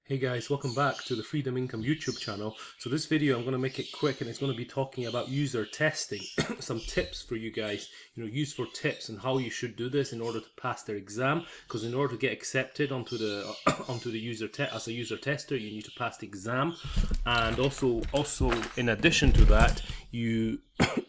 Hey guys, welcome back to the Freedom Income YouTube channel. So this video I'm going to make it quick and it's going to be talking about user testing. Some tips for you guys, useful tips and how you should do this in order to pass their exam. Because in order to get accepted onto the onto the as a user tester, you need to pass the exam. And also in addition to that, you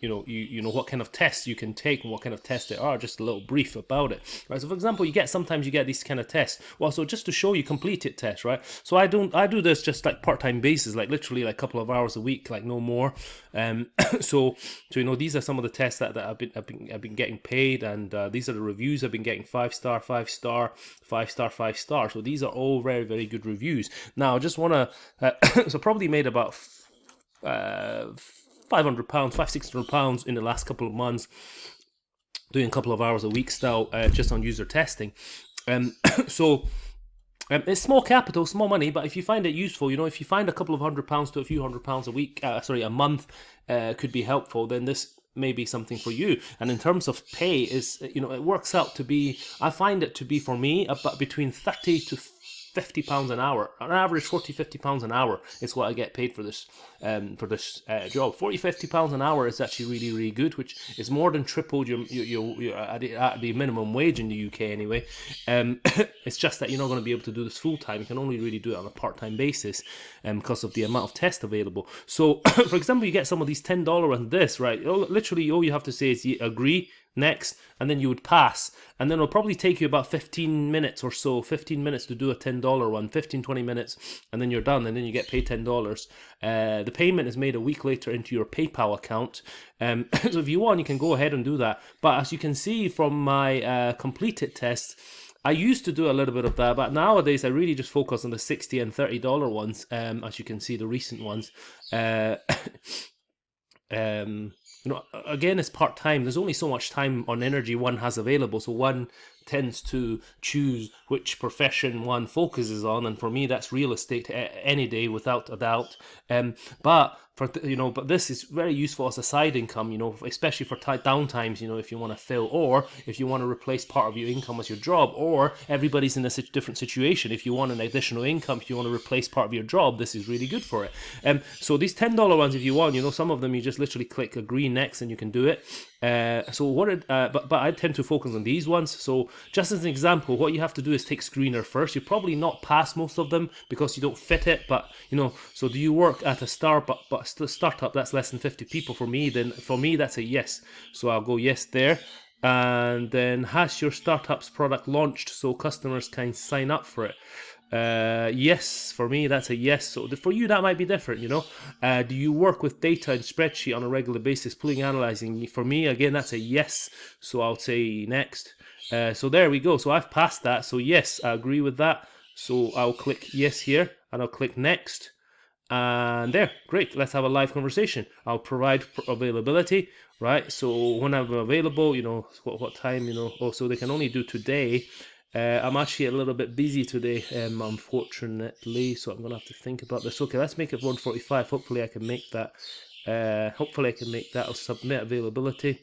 know what kind of tests you can take and what kind of tests there are. Just a little brief about it, right? So for example, sometimes you get these kind of tests. Well, so just to show you completed tests, right? So I do this just like part-time basis, like literally like a couple of hours a week, like no more. So these are some of the tests that I've been getting paid, and these are the reviews I've been getting: 5-star, 5-star, 5-star, 5-star. So these are all very, very good reviews. Now I just want to so probably made about £500, £600 in the last couple of months, doing a couple of hours a week still, just on user testing. So it's small capital, small money, but if you find it useful, if you find a couple of £100 to a few £100 a week, a month, could be helpful, then this may be something for you. And in terms of pay, it works out to be, I find it to be for me about between 30 to £50 an hour. On average, £40-50 an hour is what I get paid for this job. £40-50 an hour is actually really, really good, which is more than tripled your at the minimum wage in the UK anyway. It's just that you're not going to be able to do this full time. You can only really do it on a part-time basis, because of the amount of tests available. So, for example, you get some of these $10 on this, right? Literally, all you have to say is agree, next, and then you would pass, and then it'll probably take you about 15 minutes or so, 15 minutes to do a $10 one, 15-20 minutes, and then you're done, and then you get paid $10. The payment is made a week later into your PayPal account. So if you want, you can go ahead and do that. But as you can see from my completed tests, I used to do a little bit of that, but nowadays I really just focus on the $60 and $30 ones. As you can see, the recent ones. Again, it's part-time. There's only so much time on energy one has available, so one tends to choose which profession one focuses on, and for me that's real estate any day, without a doubt. But this is very useful as a side income, especially for downtimes, if you want to fill, or if you want to replace part of your income as your job, or everybody's in a different situation. If you want an additional income, if you want to replace part of your job, this is really good for it. So these $10 ones, if you want, some of them you just literally click agree next and you can do it. But I tend to focus on these ones. So just as an example, what you have to do is take screener first. You probably not pass most of them because you don't fit it, but so do you work at a startup that's less than 50 people? For me, that's a yes, so I'll go yes there. And then, has your startup's product launched so customers can sign up for it? Yes, for me that's a yes. So for you that might be different. Do you work with data and spreadsheet on a regular basis, pulling, analyzing? For me, again, that's a yes, so I'll say next. So there we go. So I've passed that, so yes, I agree with that. So I'll click yes here and I'll click next, and there, great. Let's have a live conversation. I'll provide availability, right? So when I'm available, what time, so they can only do today. I'm actually a little bit busy today, unfortunately, so I'm gonna have to think about this. Okay, let's make it 1:45. Hopefully I can make that. I'll submit availability.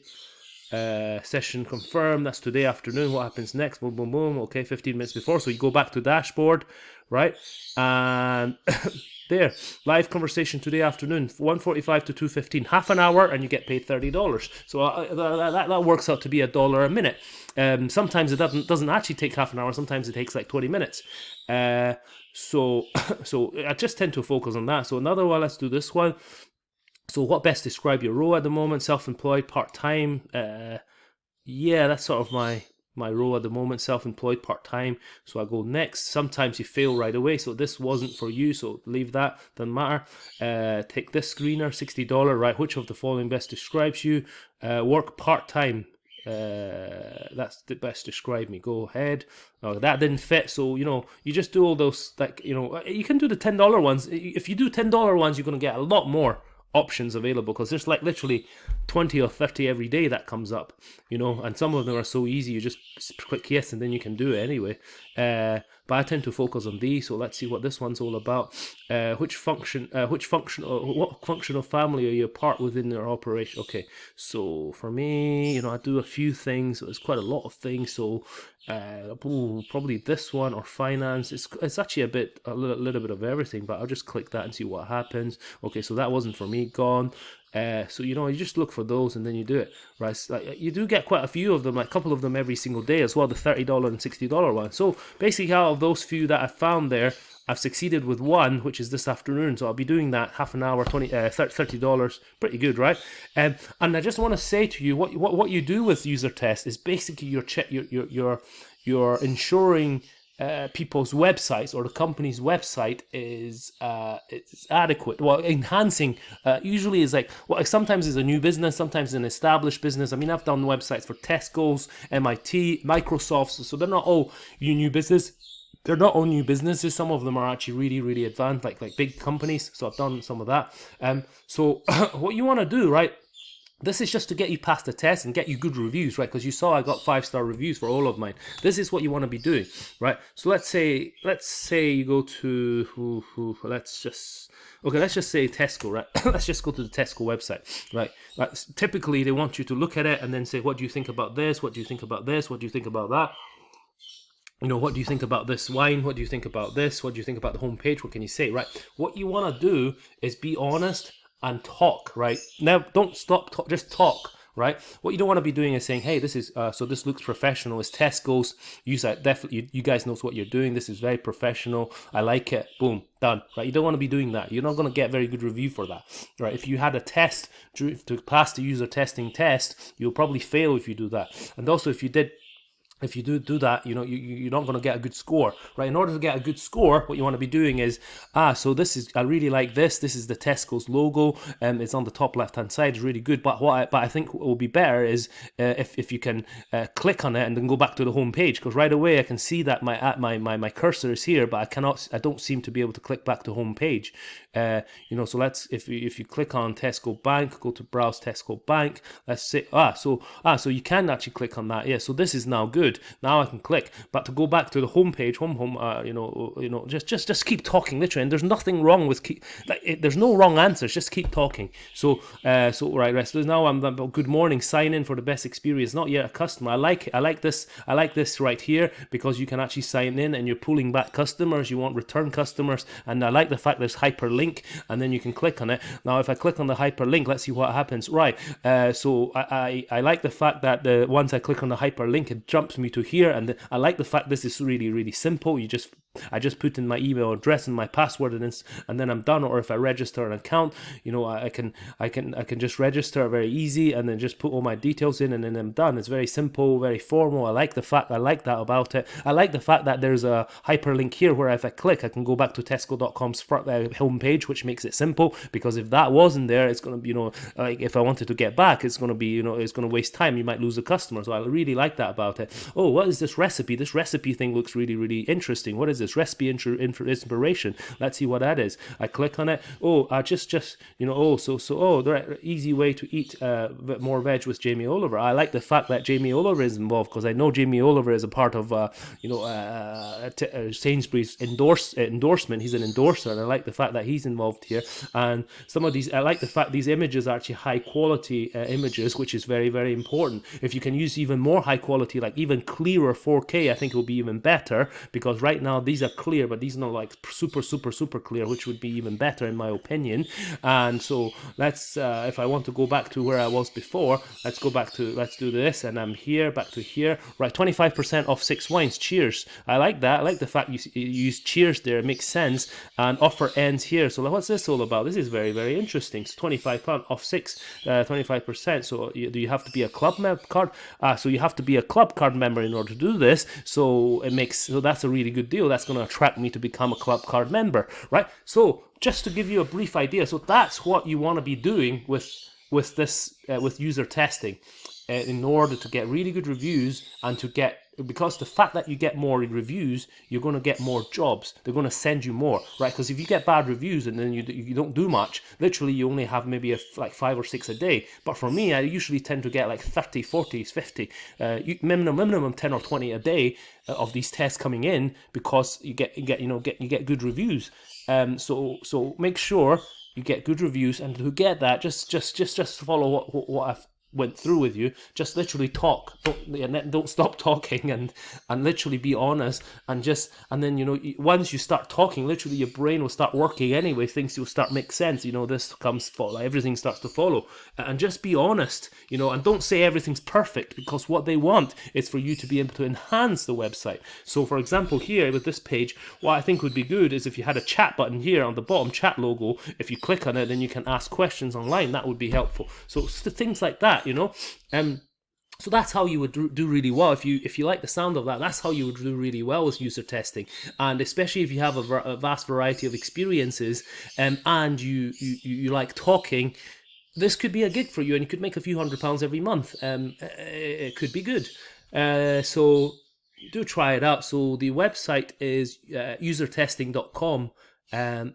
Session confirmed. That's today afternoon. What happens next? Boom, boom, boom. Okay, 15 minutes before. So you go back to dashboard, right? And there, live conversation today afternoon, 1:45 to 2:15, half an hour, and you get paid $30. So that works out to be $1 a minute. Sometimes it doesn't actually take half an hour. Sometimes it takes like 20 minutes. So I just tend to focus on that. So another one, let's do this one. So what best describe your role at the moment? Self-employed, part-time. Yeah, that's sort of my role at the moment, self-employed, part-time. So I go next. Sometimes you fail right away, so this wasn't for you, so leave that, doesn't matter. Take this screener, $60, right? Which of the following best describes you? Work part-time. That's the best describe me. Go ahead. Oh, that didn't fit, so you just do all those, like, you can do the $10 ones. If you do $10 ones, you're going to get a lot more options available, because there's like literally 20 or 30 every day that comes up, and some of them are so easy, you just click yes and then you can do it anyway. but I tend to focus on these. So let's see what this one's all about. What function of family are you a part within their operation? Okay, so for me, I do a few things. So it's quite a lot of things. So probably this one, or finance. It's actually a little bit of everything, but I'll just click that and see what happens. Okay, so that wasn't for me, gone. So you just look for those and then you do it, right? So, you do get quite a few of them, like a couple of them every single day as well, the $30 and $60 one. So basically, out of those few that I found there, I've succeeded with one, which is this afternoon. So I'll be doing that half an hour, $30, pretty good, right? And I just want to say to you, what you do with user test is basically you're ensuring people's websites, or the company's website is it's adequate. Well, enhancing usually is like, well, sometimes it's a new business, sometimes an established business. I mean, I've done websites for Tesco's, MIT, Microsoft, so they're not all new business. They're not all new businesses. Some of them are actually really, really advanced, like big companies. So I've done some of that. So what you want to do, right? This is just to get you past the test and get you good reviews, right? Because you saw I got 5-star reviews for all of mine. This is what you want to be doing, right? So let's say you go to let's just say Tesco, right? Let's just go to the Tesco website, right? Typically, they want you to look at it and then say, what do you think about this? What do you think about this? What do you think about that? What do you think about this wine? What do you think about this? What do you think about the homepage? What can you say, right? What you want to do is be honest and talk, right? Now, don't stop, just talk, right? What you don't want to be doing is saying, hey, this is, so this looks professional. It's Tesco's. Definitely, you guys knows what you're doing. This is very professional. I like it. Boom, done, right? You don't want to be doing that. You're not going to get very good review for that, right? If you had a test to pass the user testing test, you'll probably fail if you do that. And also, if you do that, you're not going to get a good score, right? In order to get a good score, what you want to be doing is, so I really like this. This is the Tesco's logo, it's on the top left-hand side. It's really good. But I think what will be better is if you can click on it and then go back to the home page, because right away I can see that my cursor is here, but I don't seem to be able to click back to home page. So if you click on Tesco Bank, go to browse Tesco Bank. Let's say so you can actually click on that. Yeah, so this is now good. Now I can click, but to go back to the home page, just keep talking, literally. And there's nothing wrong with there's no wrong answers. Just keep talking. So right. So now I'm good morning. Sign in for the best experience. Not yet a customer. I like this right here, because you can actually sign in and you're pulling back customers. You want return customers, and I like the fact there's hyperlink, and then you can click on it. Now, if I click on the hyperlink, let's see what happens. Right. So I like the fact that once I click on the hyperlink, it jumps me to here, and I like the fact this is really, really simple. I just put in my email address and my password, and then I'm done. Or if I register an account, I can just register very easy, and then just put all my details in, and then I'm done. It's very simple, very formal. I like that about it. I like the fact that there's a hyperlink here where if I click, I can go back to Tesco.com's homepage, which makes it simple. Because if that wasn't there, it's going to be, like if I wanted to get back, it's going to be, it's going to waste time. You might lose a customer. So I really like that about it. Oh, what is this recipe? This recipe thing looks really, really interesting. What is this? Recipe inspiration. Let's see what that is. I click on it. Oh, the easy way to eat more veg with Jamie Oliver. I like the fact that Jamie Oliver is involved, because I know Jamie Oliver is a part of Sainsbury's endorsement. He's an endorser, and I like the fact that he's involved here. And some of these, I like the fact these images are actually high quality images, which is very, very important. If you can use even more high quality, like even clearer 4K, I think it will be even better, because right now these are clear, but these are not like super clear, which would be even better in my opinion. And so let's if I want to go back to where I was before, let's do this, and I'm here, back to here, right? 25% off 6 wines. Cheers. I like that. I like the fact you use cheers there. It makes sense. And offer ends here. So what's this all about? This is very, very interesting. So £25 off 6, 25%. So do you have to be a club card? So you have to be a club card member in order to do this. So that's a really good deal. That's going to attract me to become a club card member, right? So just to give you a brief idea, so that's what you want to be doing with this with user testing. in order to get really good reviews and to get, because the fact that you get more reviews, you're going to get more jobs. They're going to send you more, right? Because if you get bad reviews and then you don't do much, literally you only have maybe like 5 or 6 a day. But for me, I usually tend to get like 30, 40, 50, minimum 10 or 20 a day of these tests coming in, because you get good reviews. So make sure you get good reviews, and to get that, just follow what I've went through with you. Just literally talk, don't stop talking, and literally be honest, and then once you start talking, literally your brain will start working anyway, things will start make sense. This comes follow, everything starts to follow, and just be honest, and don't say everything's perfect, because what they want is for you to be able to enhance the website. So for example, here with this page, what I think would be good is if you had a chat button here on the bottom, chat logo. If you click on it, then you can ask questions online. That would be helpful. So things like that, so that's how you would do really well. If you like the sound of that, that's how you would do really well with user testing. And especially if you have a vast variety of experiences, and you like talking, this could be a gig for you, and you could make a few £100 every month. It could be good. So do try it out. So the website is usertesting.com, and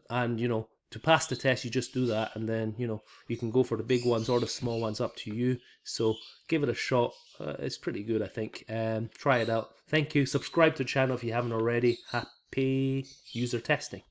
to pass the test, you just do that, and then you can go for the big ones or the small ones, up to you. So give it a shot. It's pretty good, I think. Try it out. Thank you. Subscribe to the channel if you haven't already. Happy user testing.